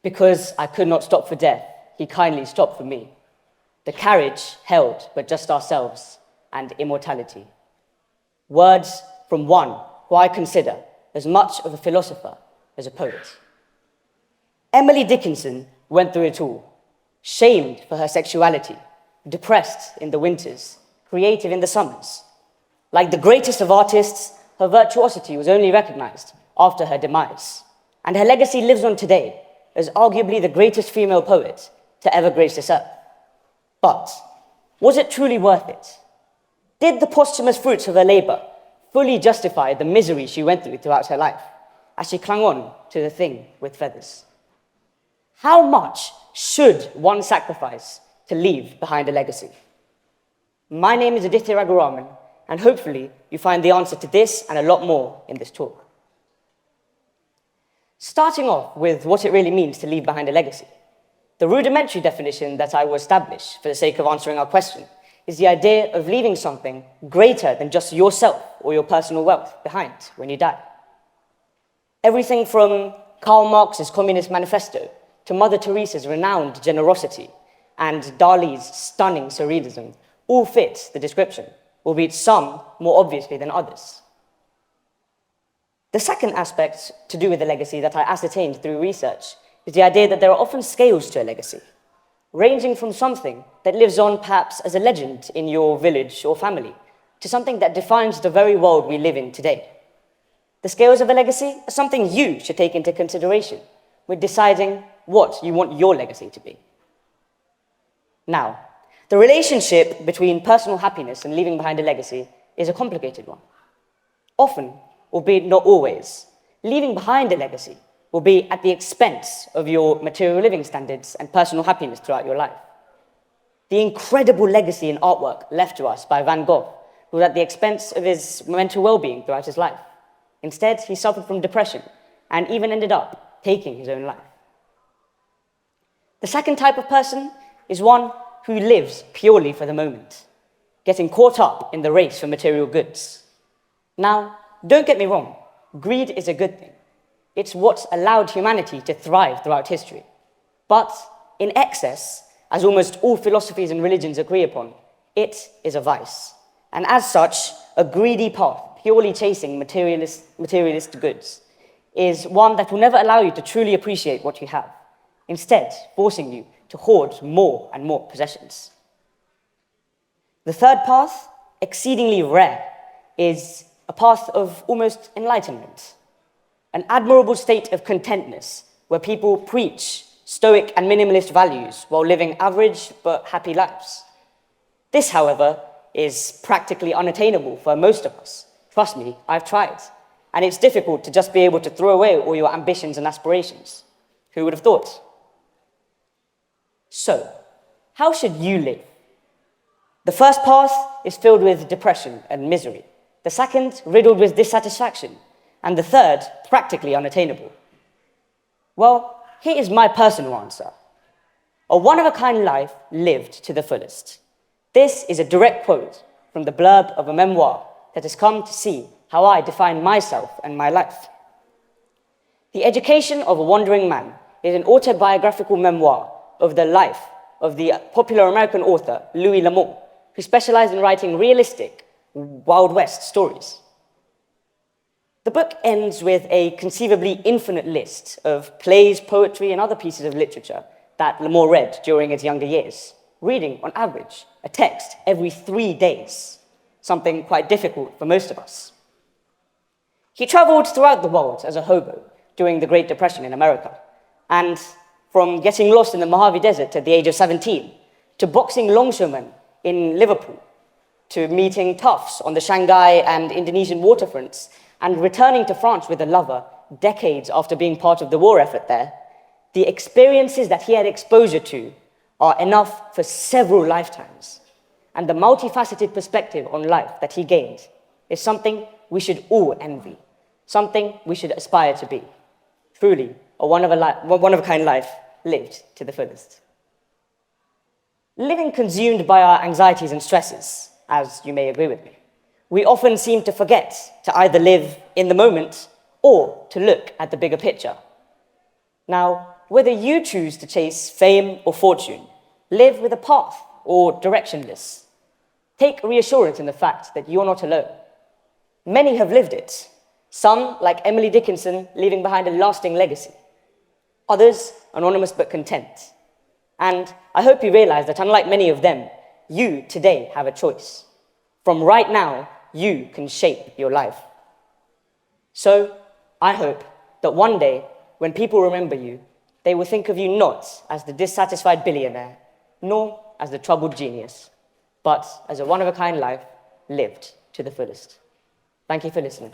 Because I could not stop for death, he kindly stopped for me. The carriage held but just ourselves and immortality. Words from one who I consider as much of a philosopher as a poet. Emily Dickinson went through it all, shamed for her sexuality, depressed in the winters, creative in the summers. Like the greatest of artists, her virtuosity was only recognized after her demise, and her legacy lives on today as arguably the greatest female poet to ever grace this earth. But was it truly worth it? Did the posthumous fruits of her labor fully justify the misery she went through throughout her life as she clung on to the thing with feathers? How much should one sacrifice to leave behind a legacy? My name is Adithya Raghuraman, and hopefully you find the answer to this and a lot more in this talk. Starting off with what it really means to leave behind a legacy. The rudimentary definition that I will establish for the sake of answering our question is the idea of leaving something greater than just yourself or your personal wealth behind when you die. Everything from Karl Marx's Communist Manifesto to Mother Teresa's renowned generosity and Dali's stunning surrealism all fit the description, albeit some more obviously than others. The second aspect to do with the legacy that I ascertained through research is the idea that there are often scales to a legacy, ranging from something that lives on perhaps as a legend in your village or family, to something that defines the very world we live in today. The scales of a legacy are something you should take into consideration when deciding what you want your legacy to be. Now, the relationship between personal happiness and leaving behind a legacy is a complicated one. Often, albeit not always, leaving behind a legacy will be at the expense of your material living standards and personal happiness throughout your life. The incredible legacy in artwork left to us by Van Gogh was at the expense of his mental well-being throughout his life. Instead, he suffered from depression and even ended up taking his own life. The second type of person is one who lives purely for the moment, getting caught up in the race for material goods. Now, don't get me wrong, greed is a good thing. It's what's allowed humanity to thrive throughout history. But in excess, as almost all philosophies and religions agree upon, it is a vice. And as such, a greedy path, purely chasing materialist goods, is one that will never allow you to truly appreciate what you have, instead forcing you to hoard more and more possessions. The third path, exceedingly rare, is a path of almost enlightenment, an admirable state of contentness where people preach stoic and minimalist values while living average but happy lives. This, however, is practically unattainable for most of us. Trust me, I've tried. And it's difficult to just be able to throw away all your ambitions and aspirations. Who would have thought? So, how should you live? The first path is filled with depression and misery. The second, riddled with dissatisfaction. And the third, practically unattainable. Well, here is my personal answer. A one-of-a-kind life lived to the fullest. This is a direct quote from the blurb of a memoir that has come to see how I define myself and my life. The Education of a Wandering Man is an autobiographical memoir of the life of the popular American author Louis L'Amour, who specialized in writing realistic, Wild West stories. The book ends with a conceivably infinite list of plays, poetry, and other pieces of literature that L'Amour read during his younger years, reading, on average, a text every 3 days, something quite difficult for most of us. He traveled throughout the world as a hobo during the Great Depression in America, and from getting lost in the Mojave Desert at the age of 17, to boxing longshoremen in Liverpool, to meeting toughs on the Shanghai and Indonesian waterfronts, and returning to France with a lover decades after being part of the war effort there, the experiences that he had exposure to are enough for several lifetimes. And the multifaceted perspective on life that he gained is something we should all envy, something we should aspire to be. Truly, a one-of-a-kind life lived to the fullest. Living consumed by our anxieties and stresses, as you may agree with me, we often seem to forget to either live in the moment or to look at the bigger picture. Now, whether you choose to chase fame or fortune, live with a path or directionless, take reassurance in the fact that you're not alone. Many have lived it. Some, like Emily Dickinson, leaving behind a lasting legacy. Others, anonymous but content. And I hope you realize that unlike many of them, you today have a choice. From right now, you can shape your life. So, I hope that one day, when people remember you, they will think of you not as the dissatisfied billionaire, nor as the troubled genius, but as a one-of-a-kind life lived to the fullest. Thank you for listening.